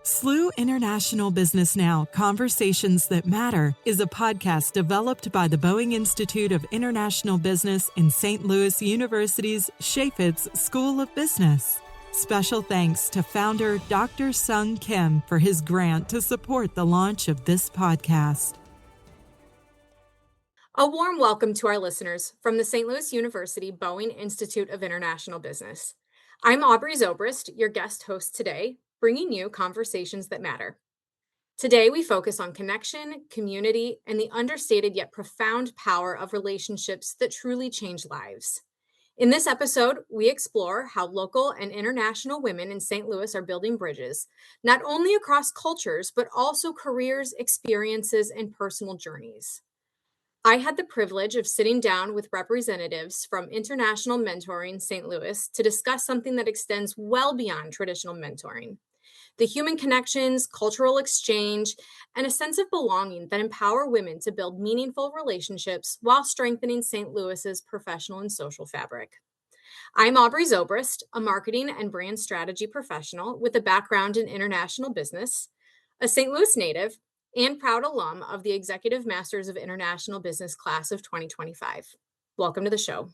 SLU International Business Now, Conversations That Matter is a podcast developed by the Boeing Institute of International Business in St. Louis University's Chaffetz School of Business. Special thanks to founder Dr. Sung Kim for his grant to support the launch of this podcast. A warm welcome to our listeners from the St. Louis University Boeing Institute of International Business. I'm Aubrey Zobrist, your guest host today, bringing you Conversations That Matter. Today, we focus on connection, community, and the understated yet profound power of relationships that truly change lives. In this episode, we explore how local and international women in St. Louis are building bridges, not only across cultures, but also careers, experiences, and personal journeys. I had the privilege of sitting down with representatives from International Mentoring St. Louis to discuss something that extends well beyond traditional mentoring. The human connections, cultural exchange, and a sense of belonging that empower women to build meaningful relationships while strengthening St. Louis's professional and social fabric. I'm Aubrey Zobrist, a marketing and brand strategy professional with a background in international business, a St. Louis native, and proud alum of the Executive Masters of International Business class of 2025. Welcome to the show.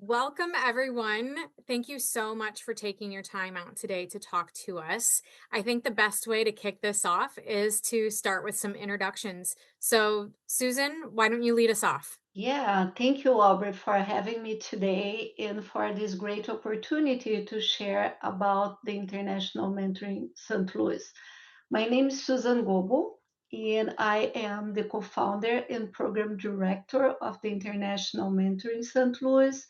Welcome, everyone. Thank you so much for taking your time out today to talk to us. I think the best way to kick this off is to start with some introductions. So, Susan, why don't you lead us off? Yeah, thank you, Aubrey, for having me today and for this great opportunity to share about the International Mentoring St. Louis. My name is Susan Gobbo, and I am the co-founder and program director of the International Mentoring St. Louis.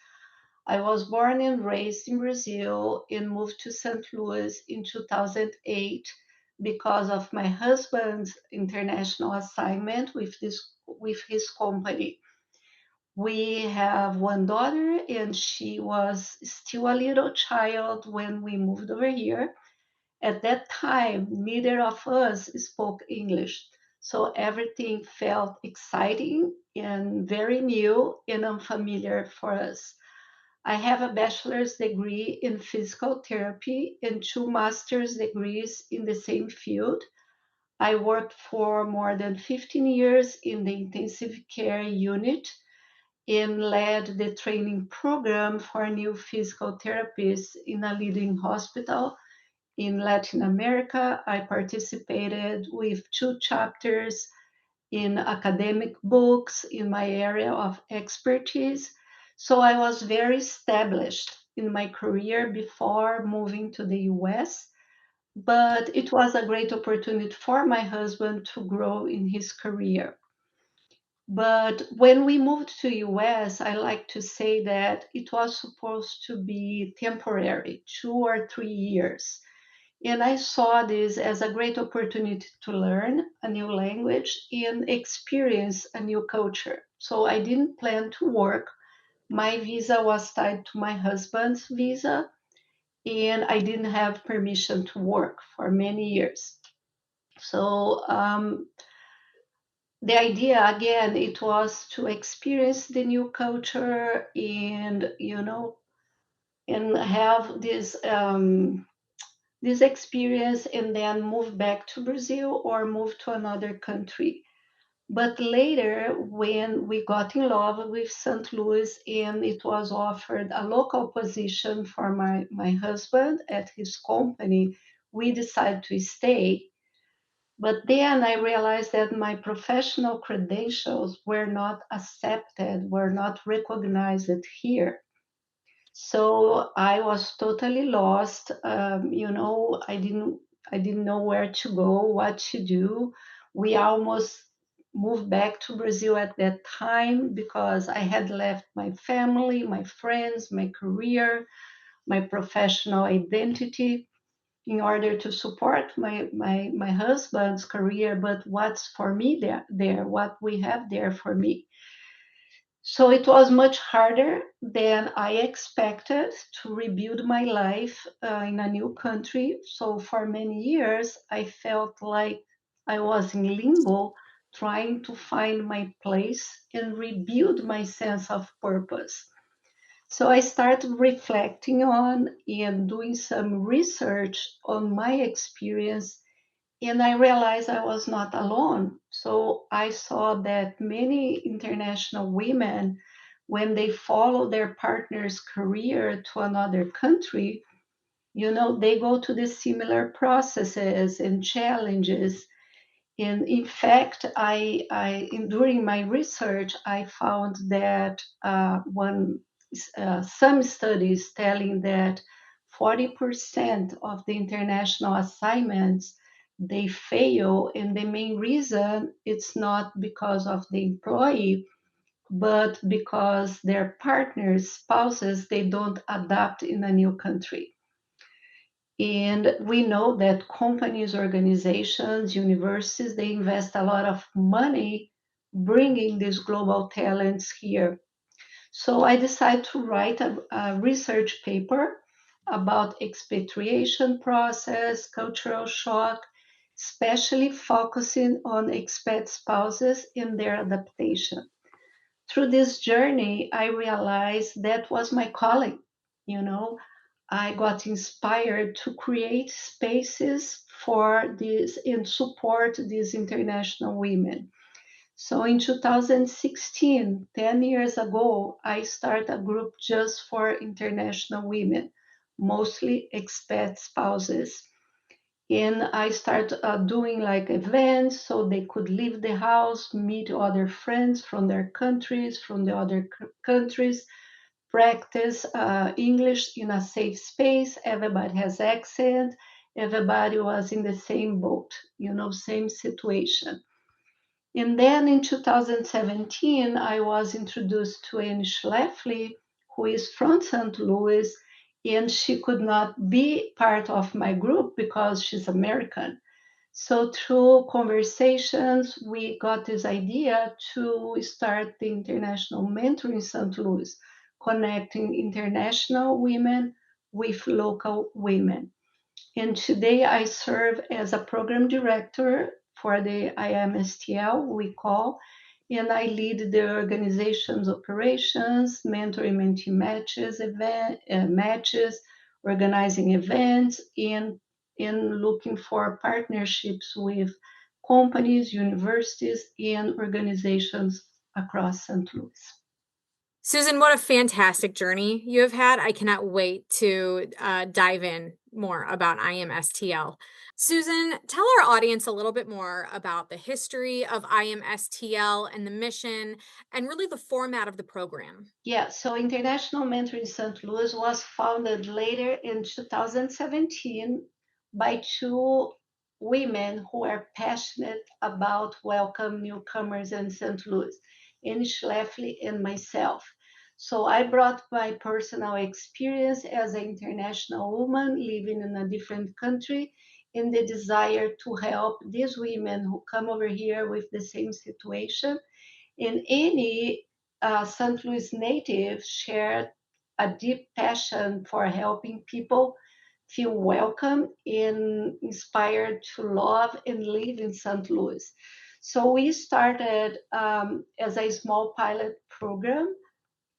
I was born and raised in Brazil and moved to St. Louis in 2008 because of my husband's international assignment with his company. We have one daughter, and she was still a little child when we moved over here. At that time, neither of us spoke English, so everything felt exciting and very new and unfamiliar for us. I have a bachelor's degree in physical therapy and two master's degrees in the same field. I worked for more than 15 years in the intensive care unit and led the training program for new physical therapists in a leading hospital in Latin America. I participated with two chapters in academic books in my area of expertise. So I was very established in my career before moving to the US. But it was a great opportunity for my husband to grow in his career. But when we moved to US, I like to say that it was supposed to be temporary, 2 or 3 years. And I saw this as a great opportunity to learn a new language and experience a new culture. So I didn't plan to work. My visa was tied to my husband's visa, and I didn't have permission to work for many years. So the idea again, it was to experience the new culture and and have this experience and then move back to Brazil or move to another country. But later, when we got in love with St. Louis and it was offered a local position for my husband at his company, we decided to stay. But then I realized that my professional credentials were not accepted, were not recognized here. So I was totally lost. I didn't know where to go, what to do. We almost moved back to Brazil at that time because I had left my family, my friends, my career, my professional identity in order to support my husband's career. But what's for me there, what we have there for me? So it was much harder than I expected to rebuild my life in a new country. So for many years, I felt like I was in limbo, trying to find my place and rebuild my sense of purpose. So I started reflecting on and doing some research on my experience, and I realized I was not alone. So I saw that many international women, when they follow their partner's career to another country, they go to the similar processes and challenges. And in fact, during my research, I found that some studies telling that 40% of the international assignments they fail, and the main reason it's not because of the employee, but because their partners, spouses, they don't adapt in a new country. And we know that companies, organizations, universities, they invest a lot of money bringing these global talents here. So I decided to write a research paper about expatriation process, cultural shock, especially focusing on expat spouses and their adaptation. Through this journey, I realized that was my calling. You know, I got inspired to create spaces for this and support these international women. So in 2016, 10 years ago, I started a group just for international women, mostly expat spouses. And I started doing like events so they could leave the house, meet other friends from their countries, from the other countries, practice English in a safe space. Everybody has accent. Everybody was in the same boat, same situation. And then in 2017, I was introduced to Anne Schlafly, who is from St. Louis, and she could not be part of my group because she's American. So through conversations, we got this idea to start the International Mentor in St. Louis, connecting international women with local women. And today I serve as a program director for the IMSTL, we call, and I lead the organization's operations, mentoring mentee matches, organizing events, and looking for partnerships with companies, universities, and organizations across St. Louis. Susan, what a fantastic journey you have had. I cannot wait to dive in more about IMSTL. Susan, tell our audience a little bit more about the history of IMSTL and the mission and really the format of the program. Yeah, so International Mentoring St. Louis was founded later in 2017 by two women who are passionate about welcome newcomers in St. Louis, Annie Schlafly and myself. So I brought my personal experience as an international woman living in a different country and the desire to help these women who come over here with the same situation. In Annie, St. Louis native, shared a deep passion for helping people feel welcome and inspired to love and live in St. Louis. So we started as a small pilot program,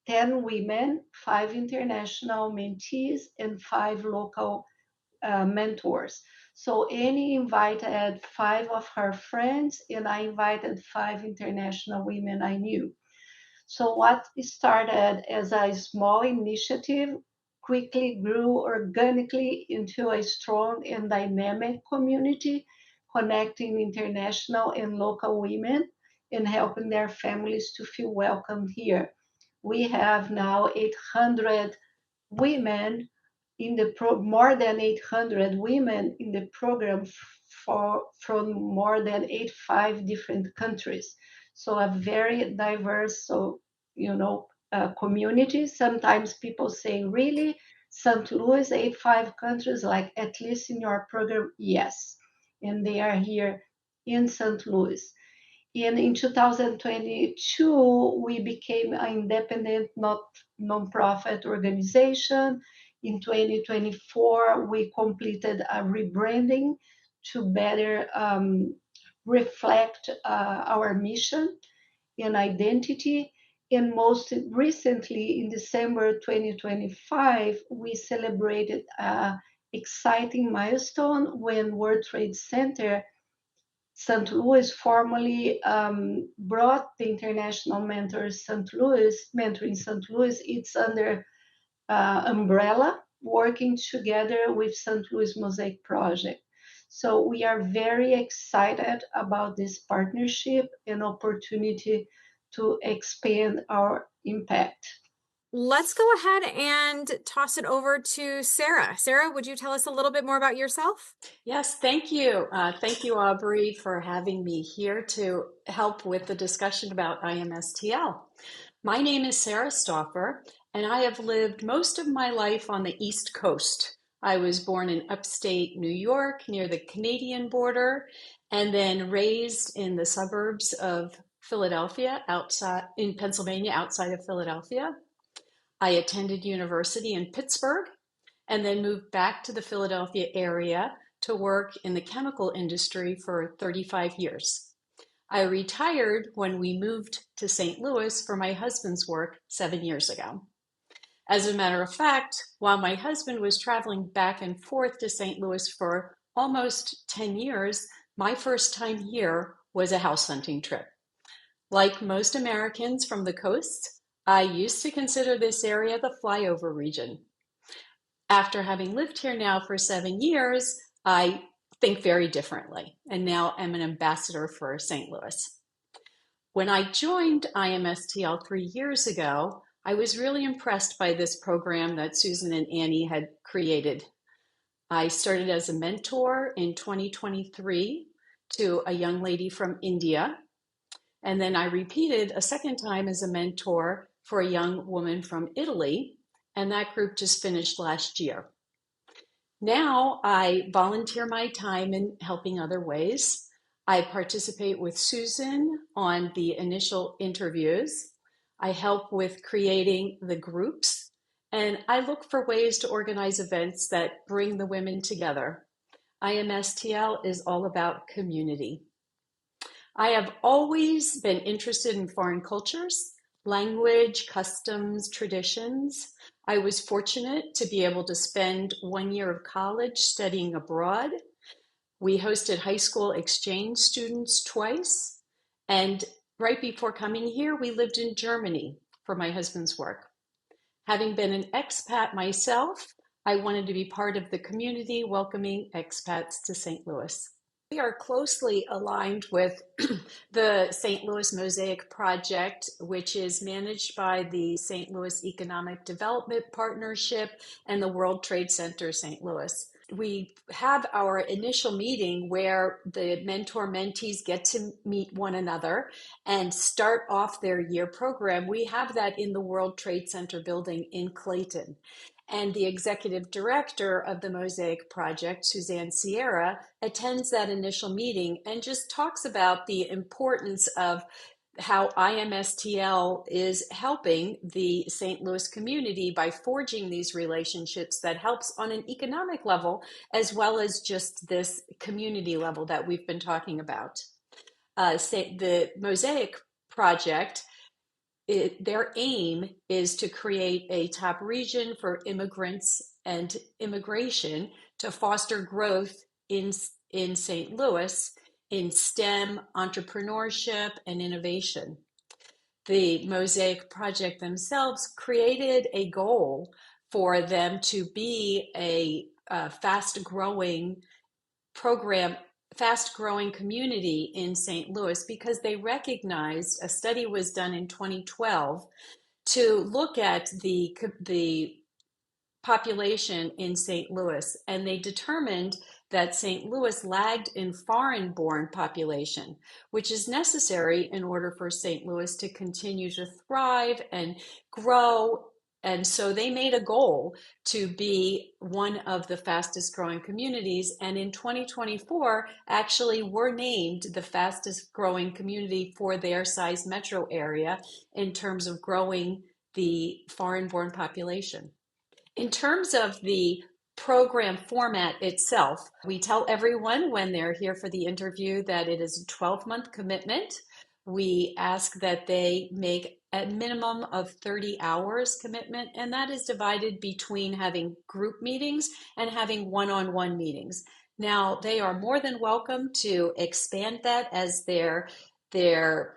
10 women, 5 international mentees, and 5 local mentors. So Annie invited 5 of her friends, and I invited 5 international women I knew. So what started as a small initiative quickly grew organically into a strong and dynamic community, connecting international and local women and helping their families to feel welcome here. We have now 800 women more than 800 women in the program from more than 85 different countries. So a very diverse, community. Sometimes people say, really, St. Louis, 85 countries, like at least in your program, yes. And they are here in St. Louis. And in 2022, we became an independent, not nonprofit organization. In 2024, we completed a rebranding to better reflect our mission and identity. And most recently, in December 2025, we celebrated an exciting milestone when World Trade Center St. Louis formally brought the International Mentors St. Louis, Mentoring St. Louis. It's under umbrella, working together with St. Louis Mosaic Project. So we are very excited about this partnership and opportunity to expand our impact. Let's go ahead and toss it over to Sarah. Sarah, would you tell us a little bit more about yourself? Yes, thank you. Thank you, Aubrey, for having me here to help with the discussion about IMSTL. My name is Sarah Stauffer, and I have lived most of my life on the East Coast. I was born in upstate New York near the Canadian border, and then raised in the suburbs of Philadelphia, outside in Pennsylvania, outside of Philadelphia. I attended university in Pittsburgh and then moved back to the Philadelphia area to work in the chemical industry for 35 years. I retired when we moved to St. Louis for my husband's work 7 years ago. As a matter of fact, while my husband was traveling back and forth to St. Louis for almost 10 years, my first time here was a house hunting trip. Like most Americans from the coast, I used to consider this area the flyover region. After having lived here now for 7 years, I think very differently, and now I'm an ambassador for St. Louis. When I joined IMSTL 3 years ago, I was really impressed by this program that Susan and Annie had created. I started as a mentor in 2023 to a young lady from India, and then I repeated a second time as a mentor for a young woman from Italy, and that group just finished last year. Now I volunteer my time in helping other ways. I participate with Susan on the initial interviews. I help with creating the groups, and I look for ways to organize events that bring the women together. IMSTL is all about community. I have always been interested in foreign cultures, language, customs, traditions. I was fortunate to be able to spend 1 year of college studying abroad. We hosted high school exchange students twice. And right before coming here, we lived in Germany for my husband's work. Having been an expat myself, I wanted to be part of the community welcoming expats to St. Louis. We are closely aligned with the St. Louis Mosaic Project, which is managed by the St. Louis Economic Development Partnership and the World Trade Center St. Louis. We have our initial meeting where the mentor-mentees get to meet one another and start off their year program. We have that in the World Trade Center building in Clayton. And the executive director of the Mosaic Project, Suzanne Sierra, attends that initial meeting and just talks about the importance of how IMSTL is helping the St. Louis community by forging these relationships that helps on an economic level, as well as just this community level that we've been talking about. The Mosaic Project, their aim is to create a top region for immigrants and immigration to foster growth in St. Louis in STEM, entrepreneurship, and innovation. The Mosaic Project themselves created a goal for them to be a fast-growing program, fast-growing community in St. Louis, because they recognized a study was done in 2012 to look at the population in St. Louis, and they determined that St. Louis lagged in foreign-born population, which is necessary in order for St. Louis to continue to thrive and grow. And so they made a goal to be one of the fastest growing communities. And in 2024, actually were named the fastest growing community for their size metro area in terms of growing the foreign-born population. In terms of the program format itself, we tell everyone when they're here for the interview that it is a 12-month commitment. We ask that they make at minimum of 30 hours commitment, and that is divided between having group meetings and having one-on-one meetings. Now, they are more than welcome to expand that as their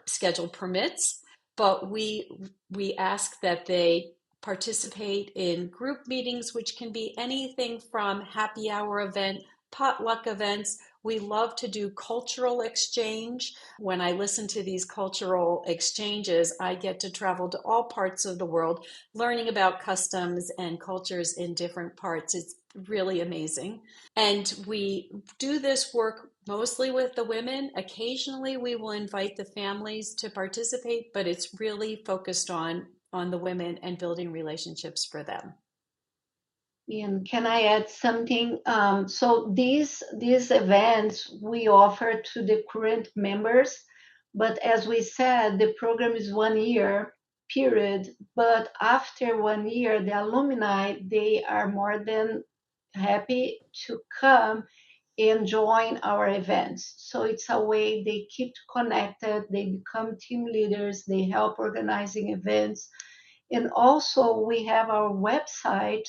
schedule permits, but we ask that they participate in group meetings, which can be anything from happy hour event, potluck events. We love to do cultural exchange. When I listen to these cultural exchanges, I get to travel to all parts of the world, learning about customs and cultures in different parts. It's really amazing. And we do this work mostly with the women. Occasionally, we will invite the families to participate, but it's really focused on the women and building relationships for them. And can I add something? So these events we offer to the current members, but as we said, the program is 1 year period. But after 1 year, the alumni, they are more than happy to come and join our events. So it's a way they keep connected, they become team leaders, they help organizing events. And also we have our website,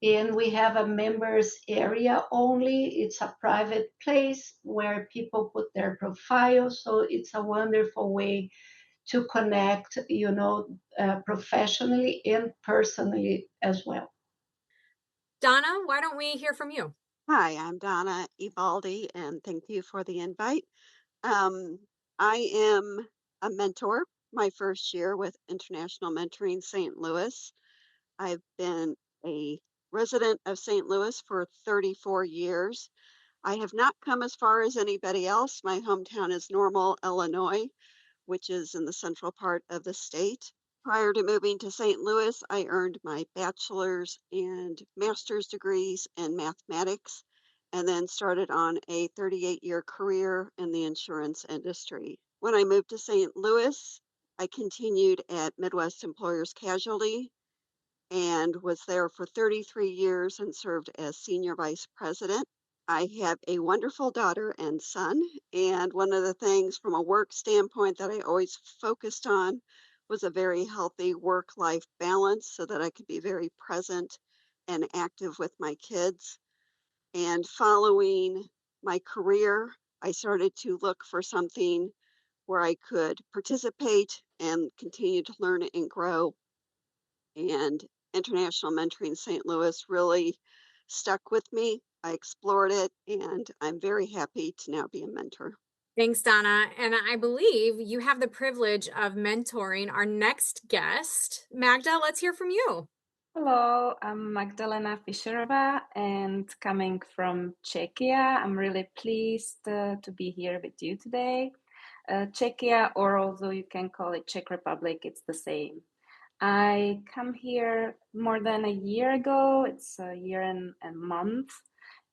and we have a members area only. It's a private place where people put their profiles. So it's a wonderful way to connect, professionally and personally as well. Donna, why don't we hear from you? Hi, I'm Donna Ibaldi, and thank you for the invite. Um, I am a mentor, my first year with International Mentoring St. Louis. I've been a resident of St. Louis for 34 years. I have not come as far as anybody else. My hometown is Normal, Illinois, which is in the central part of the state. Prior to moving to St. Louis, I earned my bachelor's and master's degrees in mathematics, and then started on a 38-year career in the insurance industry. When I moved to St. Louis, I continued at Midwest Employers Casualty and was there for 33 years and served as senior vice president. I have a wonderful daughter and son, and one of the things from a work standpoint that I always focused on was a very healthy work-life balance so that I could be very present and active with my kids. And following my career, I started to look for something where I could participate and continue to learn and grow. And International Mentoring St. Louis really stuck with me. I explored it, and I'm very happy to now be a mentor. Thanks, Donna. And I believe you have the privilege of mentoring our next guest. Magda, let's hear from you. Hello, I'm Magdalena Fischerova and coming from Czechia. I'm really pleased to be here with you today. Czechia, or although you can call it Czech Republic, it's the same. I come here more than a year ago. It's a year and a month.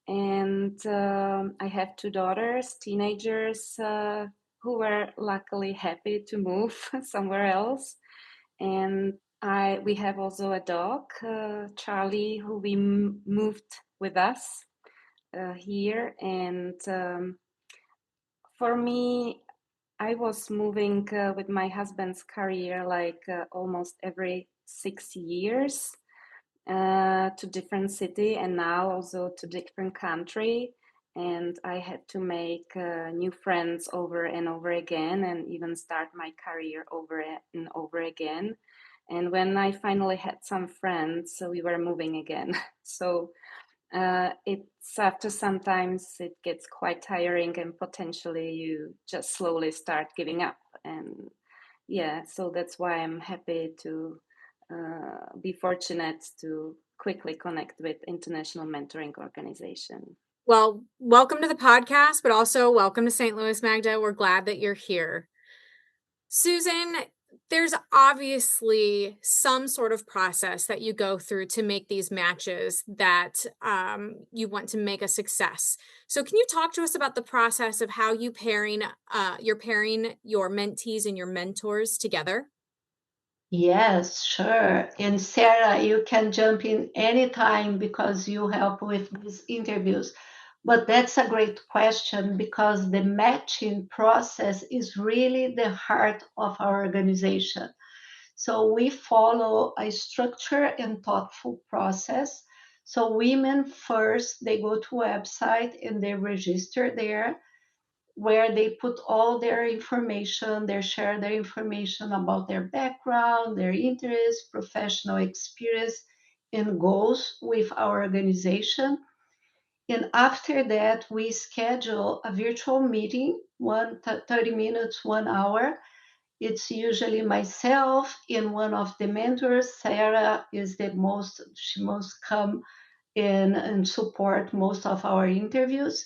And I have two daughters, teenagers, who were luckily happy to move somewhere else. And we have also a dog, Charlie, who we moved with us here. And for me, I was moving with my husband's career like almost every 6 years to different city, and now also to different country. And I had to make new friends over and over again, and even start my career over and over again. And when I finally had some friends, so we were moving again. So it's after sometimes it gets quite tiring, and potentially you just slowly start giving up. And yeah, so that's why I'm happy to be fortunate to quickly connect with International Mentoring Organization. Well, welcome to the podcast, but also welcome to St. Louis, Magda. We're glad that you're here. Susan, there's obviously some sort of process that you go through to make these matches that you want to make a success. So can you talk to us about the process of how you're pairing your mentees and your mentors together? Yes, sure. And Sarah, you can jump in anytime because you help with these interviews. But that's a great question because the matching process is really the heart of our organization. So we follow a structured and thoughtful process. So women first, they go to a website and they register there where they put all their information, they share their information about their background, their interests, professional experience, and goals with our organization. And after that, we schedule a virtual meeting, 30 minutes, 1 hour. It's usually myself and one of the mentors. Sarah is she most come in and support most of our interviews.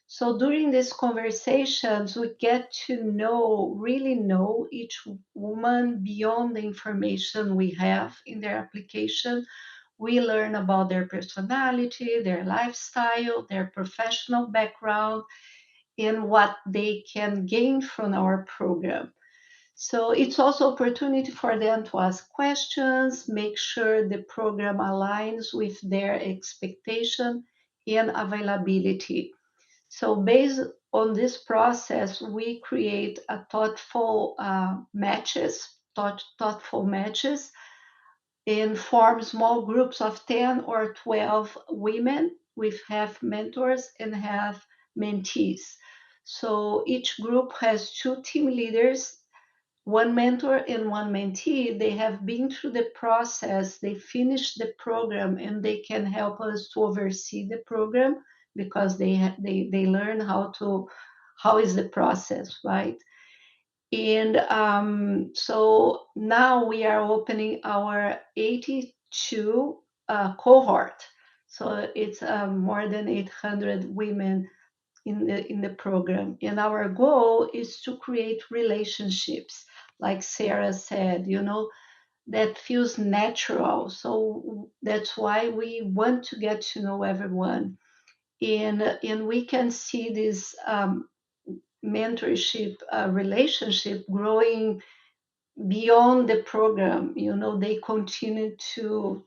So during these conversations, we get to really know each woman beyond the information we have in their application. We learn about their personality, their lifestyle, their professional background, and what they can gain from our program. So it's also opportunity for them to ask questions, make sure the program aligns with their expectation and availability. So based on this process, we create a thoughtful matches, and form small groups of 10 or 12 women with half mentors and half mentees. So each group has two team leaders, one mentor and one mentee. They have been through the process, they finished the program, and they can help us to oversee the program because they learn how is the process, right? And so now we are opening our 82 cohort. So it's more than 800 women in the program. And our goal is to create relationships, like Sarah said, that feels natural. So that's why we want to get to know everyone. And we can see this mentorship relationship growing beyond the program. They continue to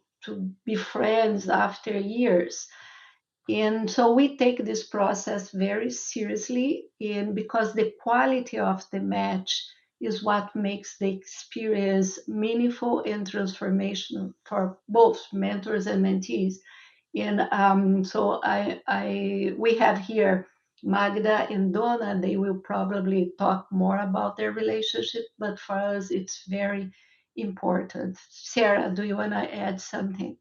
be friends after years. And so we take this process very seriously, and because the quality of the match is what makes the experience meaningful and transformational for both mentors and mentees. And so we have here Magda and Donna. They will probably talk more about their relationship, but for us, it's very important. Sarah, do you want to add something?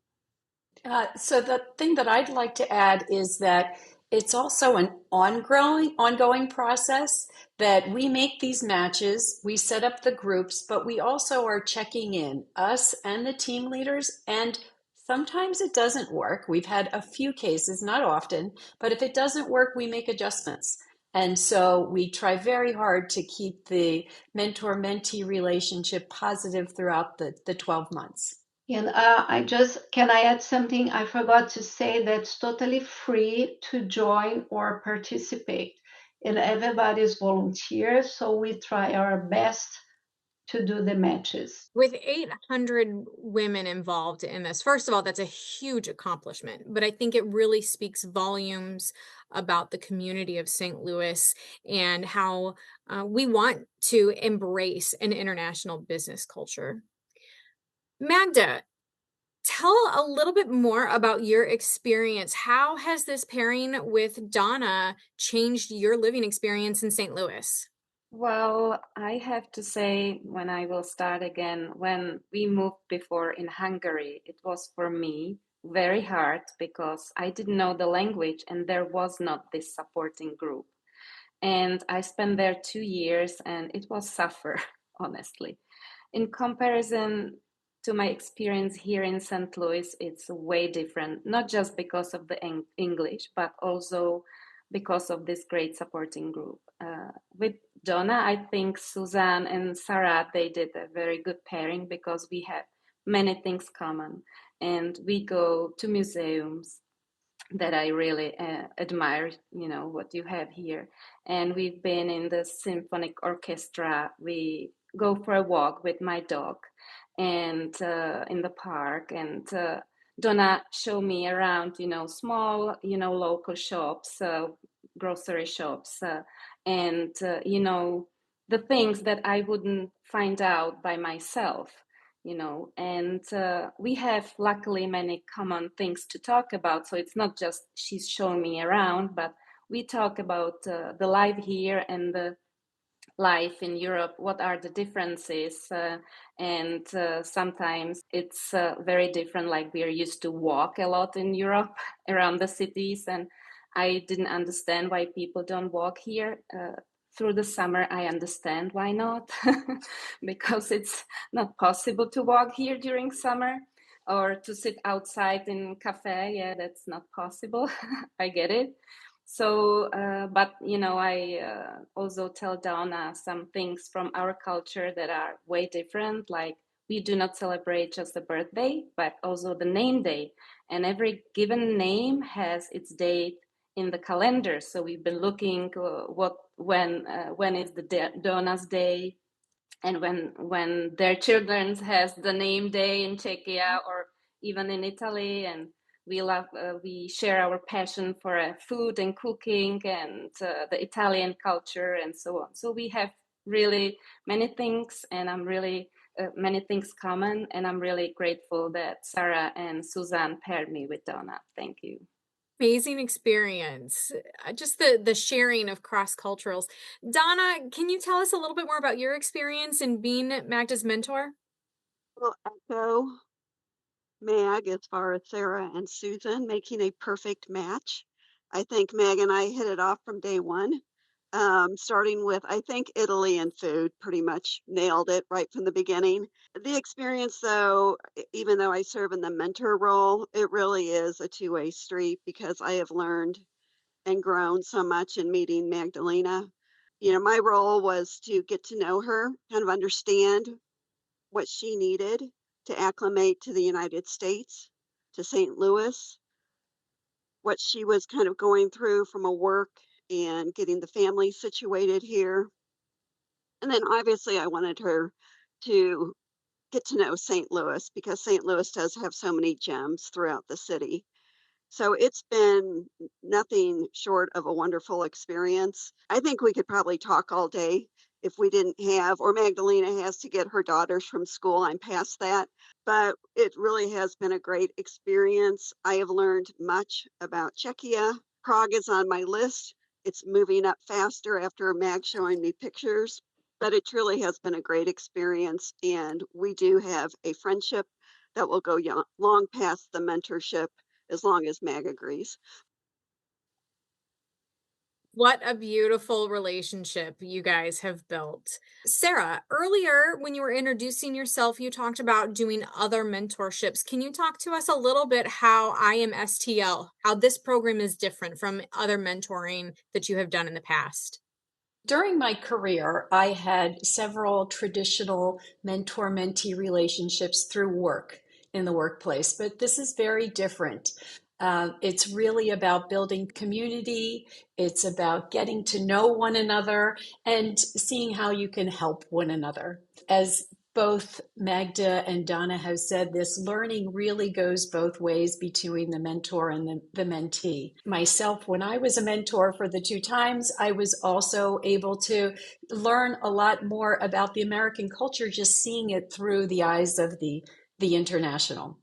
So the thing that I'd like to add is that it's also an ongoing process that we make these matches, we set up the groups, but we also are checking in, us and the team leaders, and sometimes it doesn't work. We've had a few cases, not often, but if it doesn't work, we make adjustments. And so we try very hard to keep the mentor-mentee relationship positive throughout the 12 months. And can I add something? I forgot to say that's totally free to join or participate. And everybody is volunteer, so we try our best to do the matches. With 800 women involved in this, first of all, that's a huge accomplishment, but I think it really speaks volumes about the community of St. Louis and how we want to embrace an international business culture. Magda, tell a little bit more about your experience. How has this pairing with Donna changed your living experience in St. Louis? Well, I have to say, when I will start again, when we moved before in Hungary, it was for me very hard because I didn't know the language and there was not this supporting group. And I spent there 2 years and it was suffer, honestly. In comparison to my experience here in St. Louis, it's way different, not just because of the English, but also because of this great supporting group. With Donna, I think Suzanne and Sarah, they did a very good pairing because we have many things common and we go to museums that I really admire, what you have here. And we've been in the symphonic orchestra. We go for a walk with my dog and in the park, and Donna show me around, small, local shops, grocery shops, and the things that I wouldn't find out by myself. and we have luckily many common things to talk about. So it's not just she's showing me around, but we talk about the life here and the life in Europe, what are the differences, and sometimes it's very different. Like we are used to walk a lot in Europe around the cities, and I didn't understand why people don't walk here through the summer. I understand why not, because it's not possible to walk here during summer, or to sit outside in cafe. Yeah, that's not possible. I get it. So, but I also tell Donna some things from our culture that are way different. Like we do not celebrate just the birthday, but also the name day. And every given name has its date in the calendar. So we've been looking when is the Donna's day, and when their children has the name day in Czechia or even in Italy. And we share our passion for food and cooking and the Italian culture and so on. So we have really many things, and I'm really many things common, and I'm really grateful that Sarah and Suzanne paired me with Donna. Thank you. Amazing experience. Just the sharing of cross culturals. Donna, can you tell us a little bit more about your experience in being Magda's mentor? Well, echo Mag as far as Sarah and Susan making a perfect match. I think Meg and I hit it off from day one. Starting with, I think Italy and food pretty much nailed it right from the beginning. The experience, though, even though I serve in the mentor role, it really is a two-way street because I have learned and grown so much in meeting Magdalena. My role was to get to know her, kind of understand what she needed to acclimate to the United States, to St. Louis, what she was kind of going through from a work and getting the family situated here. And then obviously I wanted her to get to know St. Louis because St. Louis does have so many gems throughout the city. So it's been nothing short of a wonderful experience. I think we could probably talk all day if we didn't have, or Magdalena has to get her daughters from school. I'm past that, but it really has been a great experience. I have learned much about Czechia. Prague is on my list. It's moving up faster after Mag showing me pictures, but it truly has been a great experience. And we do have a friendship that will go long past the mentorship as long as Mag agrees. What a beautiful relationship you guys have built. Sarah, earlier when you were introducing yourself, you talked about doing other mentorships. Can you talk to us a little bit how IMSTL, how this program is different from other mentoring that you have done in the past? During my career, I had several traditional mentor-mentee relationships through work in the workplace, but this is very different. It's really about building community. It's about getting to know one another and seeing how you can help one another. As both Magda and Donna have said, this learning really goes both ways between the mentor and the mentee. Myself, when I was a mentor for the two times, I was also able to learn a lot more about the American culture, just seeing it through the eyes of the international.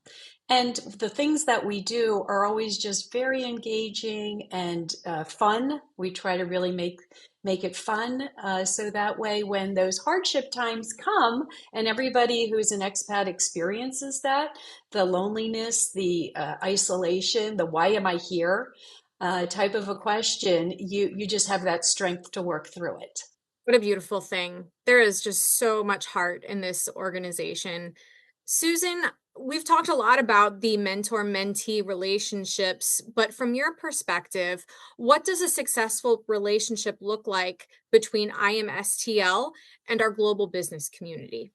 And the things that we do are always just very engaging and fun. We try to really make it fun. So that way, when those hardship times come, and everybody who's an expat experiences that, the loneliness, the isolation, the why am I here type of a question, you just have that strength to work through it. What a beautiful thing. There is just so much heart in this organization. Susan, we've talked a lot about the mentor-mentee relationships, but from your perspective, what does a successful relationship look like between IMSTL and our global business community?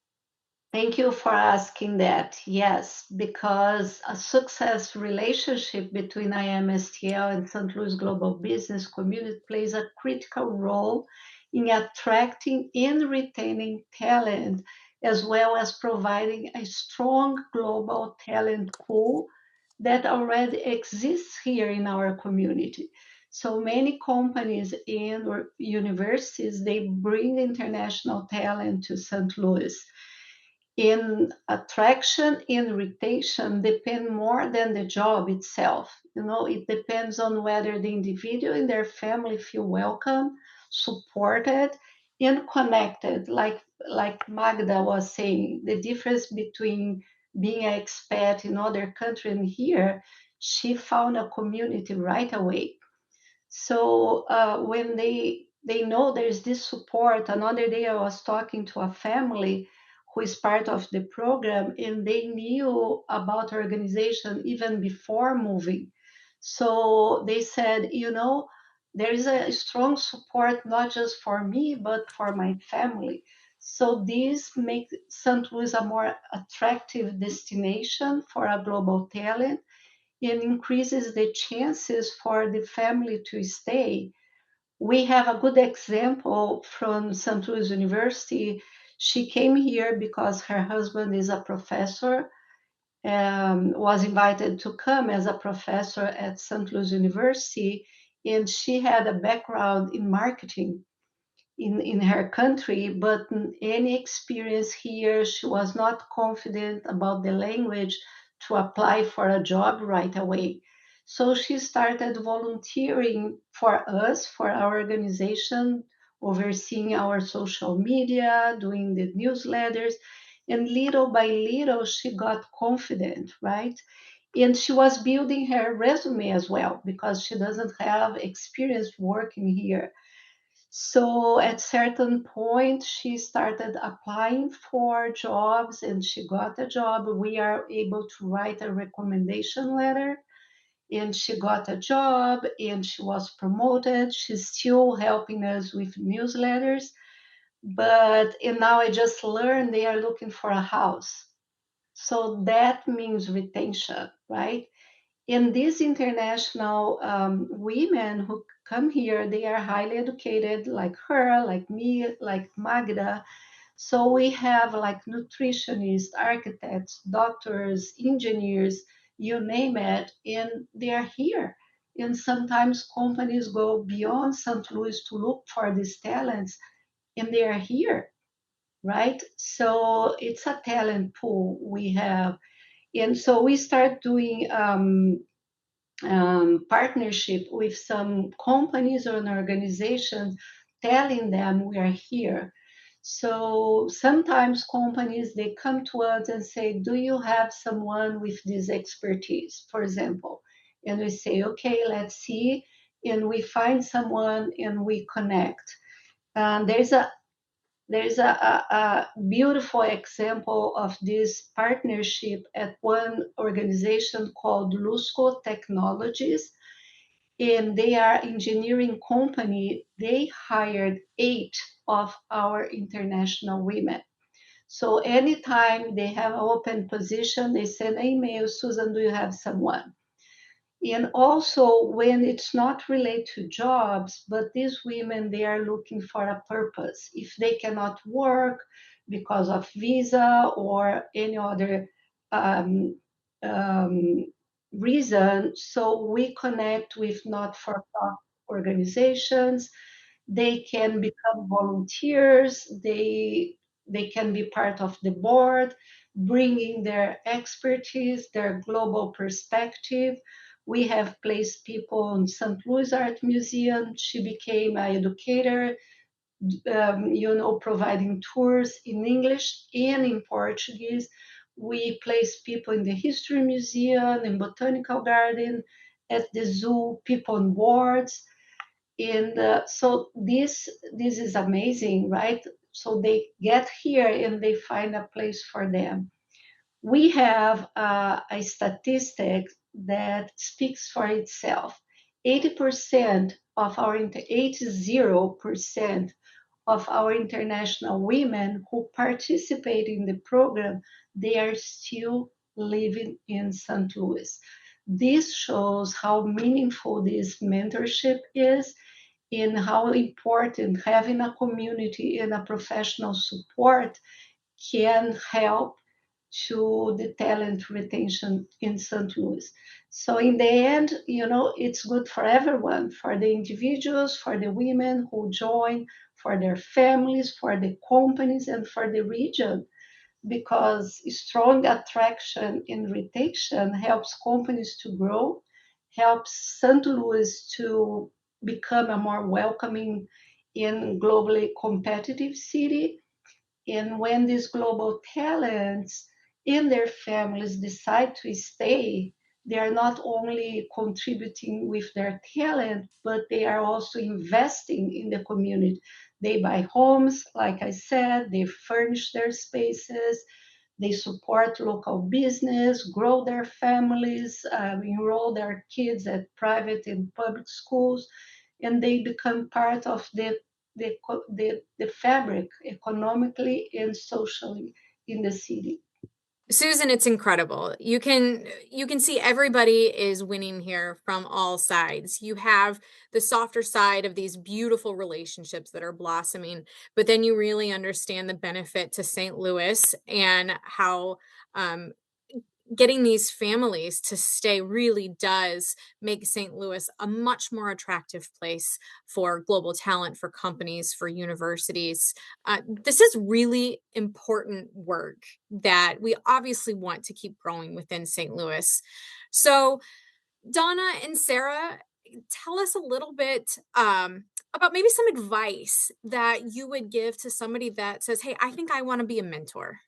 Thank you for asking that. Yes, because a success relationship between IMSTL and St. Louis Global Business Community plays a critical role in attracting and retaining talent, as well as providing a strong global talent pool that already exists here in our community. So many companies and universities, they bring international talent to St. Louis. in attraction, in retention depend more than the job itself. It depends on whether the individual and their family feel welcome, supported, and connected. Like Magda was saying, the difference between being an expat in other country and here, she found a community right away. So when they know there's this support, another day I was talking to a family who is part of the program, and they knew about organization even before moving. So they said, there is a strong support not just for me but for my family. So this makes St. Louis a more attractive destination for a global talent and increases the chances for the family to stay. We have a good example from St. Louis University. She came here because her husband is a professor, was invited to come as a professor at St. Louis University, and she had a background in marketing in her country, but any experience here, she was not confident about the language to apply for a job right away. So she started volunteering for us, for our organization, overseeing our social media, doing the newsletters. And little by little, she got confident, right? And she was building her resume as well because she doesn't have experience working here. So at certain point, she started applying for jobs and she got a job. We are able to write a recommendation letter and she got a job and she was promoted. She's still helping us with newsletters. And now I just learned they are looking for a house. So that means retention, right? And these international women who come here, they are highly educated, like her, like me, like Magda. So we have like nutritionists, architects, doctors, engineers, you name it, and they are here. And sometimes companies go beyond St. Louis to look for these talents, and they are here, right? So it's a talent pool we have. And so we start doing partnership with some companies or organizations telling them we are here. So sometimes companies they come to us and say, do you have someone with this expertise, for example? And we say, okay, let's see. And we find someone and we connect. There's a beautiful example of this partnership at one organization called Lusco Technologies, and they are engineering company. They hired 8 of our international women. So anytime they have an open position, they send an email, Susan, do you have someone? And also when it's not related to jobs, but these women, they are looking for a purpose. If they cannot work because of visa or any other um, um, reason, so we connect with not-for-profit organizations. They can become volunteers. They can be part of the board, bringing their expertise, their global perspective. We have placed people in St. Louis Art Museum. She became an educator, providing tours in English and in Portuguese. We place people in the History Museum, in Botanical Garden, at the zoo, people on boards. And so this is amazing, right? So they get here and they find a place for them. We have a statistic that speaks for itself. 80% of our 80% of our international women who participate in the program, they are still living in St. Louis. This shows how meaningful this mentorship is and how important having a community and a professional support can help to the talent retention in St. Louis. So in the end, it's good for everyone, for the individuals, for the women who join, for their families, for the companies, and for the region. because strong attraction and retention helps companies to grow, helps St. Louis to become a more welcoming and globally competitive city. And when these global talents and their families decide to stay, they are not only contributing with their talent, but they are also investing in the community. They buy homes, like I said, they furnish their spaces, they support local business, grow their families, enroll their kids at private and public schools, and they become part of the fabric economically and socially in the city. Susan, it's incredible. You can see everybody is winning here from all sides. You have the softer side of these beautiful relationships that are blossoming, but then you really understand the benefit to St. Louis and how um, getting these families to stay really does make St. Louis a much more attractive place for global talent, for companies, for universities. This is really important work that we obviously want to keep growing within St. Louis. So, Donna and Sarah, tell us a little bit about maybe some advice that you would give to somebody that says, "Hey, I think I want to be a mentor."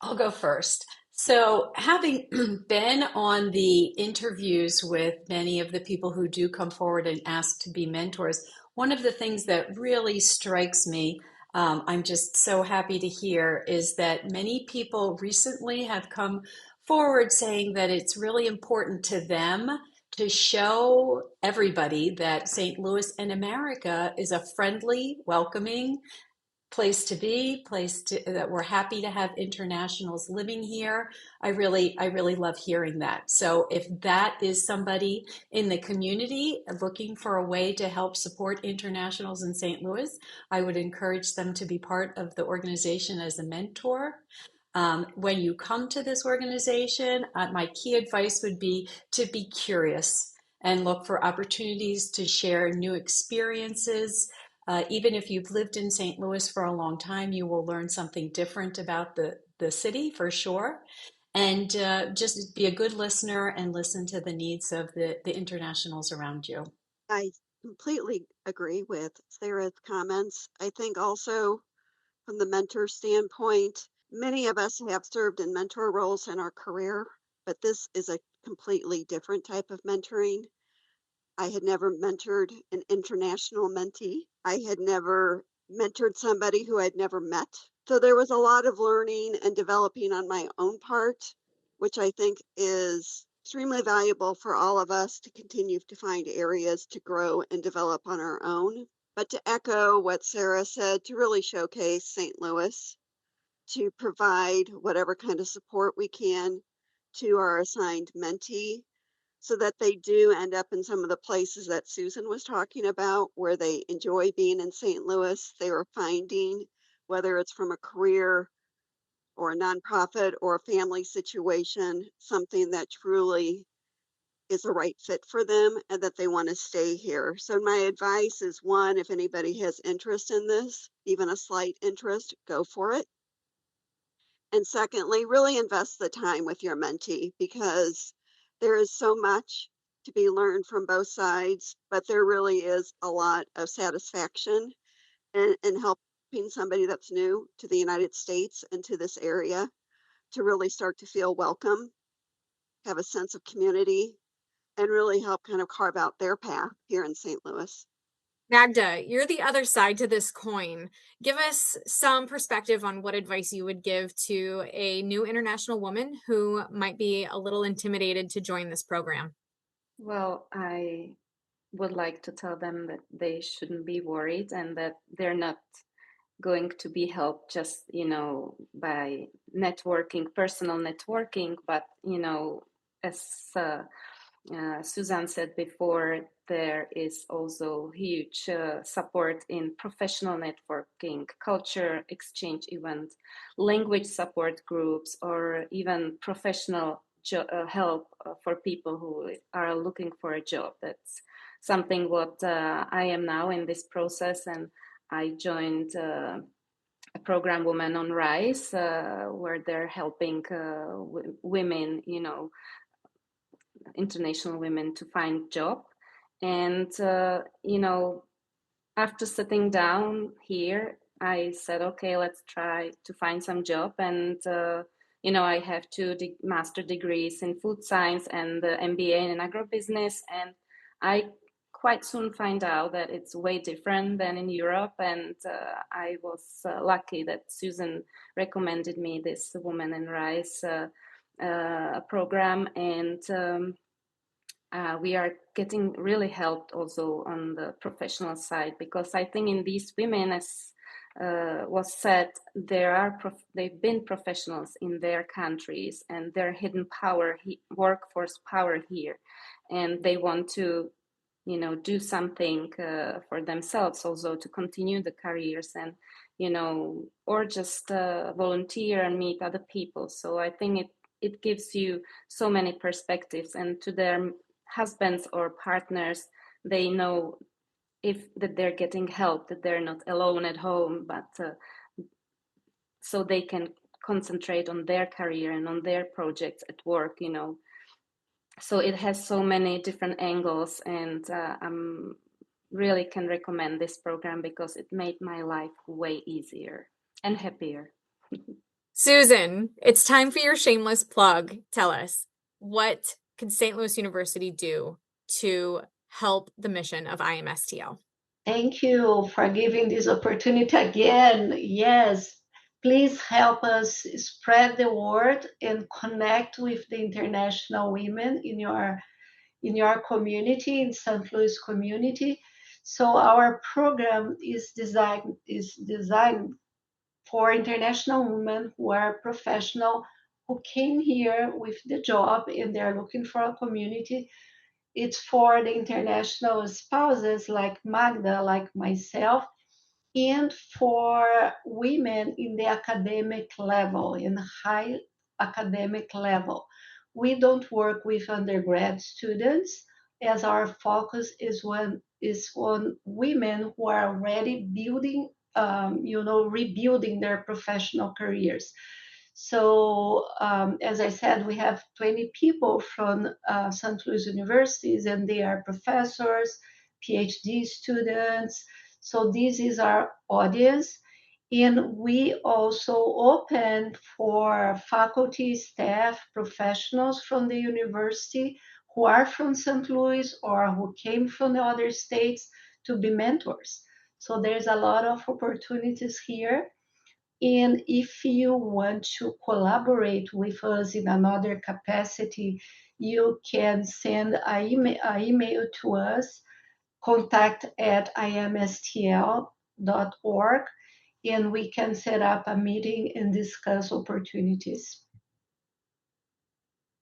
I'll go first. So, having been on the interviews with many of the people who do come forward and ask to be mentors, one of the things that really strikes me, I'm just so happy to hear, is that many people recently have come forward saying that it's really important to them to show everybody that St. Louis and America is a friendly, welcoming, that we're happy to have internationals living here. I really love hearing that. So if that is somebody in the community looking for a way to help support internationals in St. Louis, I would encourage them to be part of the organization as a mentor. When you come to this organization, my key advice would be to be curious and look for opportunities to share new experiences. Even if you've lived in St. Louis for a long time, you will learn something different about the city for sure. And just be a good listener and listen to the needs of the internationals around you. I completely agree with Sarah's comments. I think also from the mentor standpoint, many of us have served in mentor roles in our career, but this is a completely different type of mentoring. I had never mentored an international mentee. I had never mentored somebody who I'd never met. So there was a lot of learning and developing on my own part, which I think is extremely valuable for all of us to continue to find areas to grow and develop on our own. But to echo what Sarah said, to really showcase St. Louis, to provide whatever kind of support we can to our assigned mentee so that they do end up in some of the places that Susan was talking about, where they enjoy being in St. Louis. They are finding, whether it's from a career or a nonprofit or a family situation, something that truly is a right fit for them and that they want to stay here. So my advice is, one, if anybody has interest in this, even a slight interest, go for it. And secondly, really invest the time with your mentee, because there is so much to be learned from both sides, but there really is a lot of satisfaction in helping somebody that's new to the United States and to this area to really start to feel welcome, have a sense of community, and really help kind of carve out their path here in St. Louis. Magda, you're the other side to this coin. Give us some perspective on what advice you would give to a new international woman who might be a little intimidated to join this program. Well, I would like to tell them that they shouldn't be worried and that they're not going to be helped just, by networking, personal networking, but, as Susan said before, there is also huge support in professional networking, culture exchange events, language support groups, or even professional help for people who are looking for a job. That's something what I am now in this process, and I joined program, Women on Rise, where they're helping women, international women, to find job. And after sitting down here, I said, okay, let's try to find some job. And I have two master degrees in food science and the MBA in agrobusiness, and I quite soon find out that it's way different than in Europe. And I was lucky that Susan recommended me this Women in Rise program, and we are getting really helped also on the professional side, because I think in these women, as was said, they've been professionals in their countries, and their hidden power, workforce power here, and they want to do something for themselves also to continue the careers, and or just volunteer and meet other people. So I think it gives you so many perspectives, and to their husbands or partners, they know that they're getting help, that they're not alone at home, but so they can concentrate on their career and on their projects at work. So it has so many different angles, and I'm really can recommend this program because it made my life way easier and happier. Susan, it's time for your shameless plug. Tell us, what can St. Louis University do to help the mission of IMSTL? Thank you for giving this opportunity again. Yes, please help us spread the word and connect with the international women in your community, in St. Louis community. So our program is designed for international women who are professional, who came here with the job and they're looking for a community. It's for the international spouses like Magda, like myself, and for women in the academic level, in high academic level. We don't work with undergrad students, as our focus is on women who are already building, rebuilding their professional careers. So, as I said, we have 20 people from St. Louis universities, and they are professors, PhD students. So this is our audience. And we also open for faculty, staff, professionals from the university who are from St. Louis or who came from the other states to be mentors. So there's a lot of opportunities here. And if you want to collaborate with us in another capacity, you can send an email to us, contact@imstl.org, and we can set up a meeting and discuss opportunities.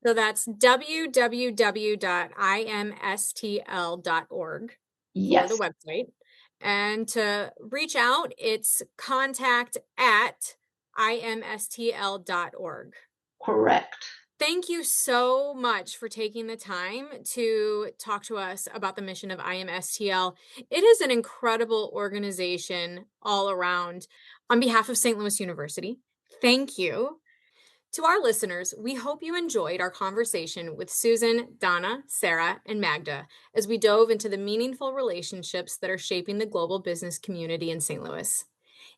So that's www.imstl.org Yes. for the website. And to reach out, it's contact@imstl.org. Correct. Thank you so much for taking the time to talk to us about the mission of IMSTL. It is an incredible organization all around. On behalf of St. Louis University, thank you. To our listeners, we hope you enjoyed our conversation with Susan, Donna, Sarah, and Magda as we dove into the meaningful relationships that are shaping the global business community in St. Louis.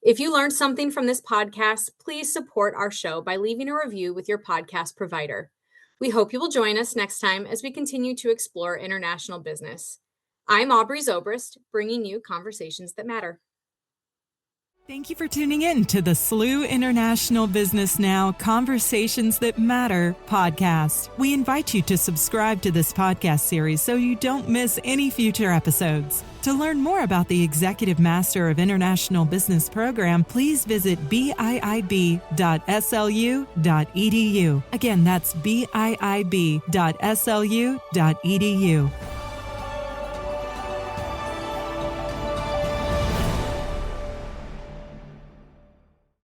If you learned something from this podcast, please support our show by leaving a review with your podcast provider. We hope you will join us next time as we continue to explore international business. I'm Aubrey Zobrist, bringing you conversations that matter. Thank you for tuning in to the SLU International Business Now Conversations That Matter podcast. We invite you to subscribe to this podcast series so you don't miss any future episodes. To learn more about the Executive Master of International Business program, please visit biib.slu.edu. Again, that's biib.slu.edu.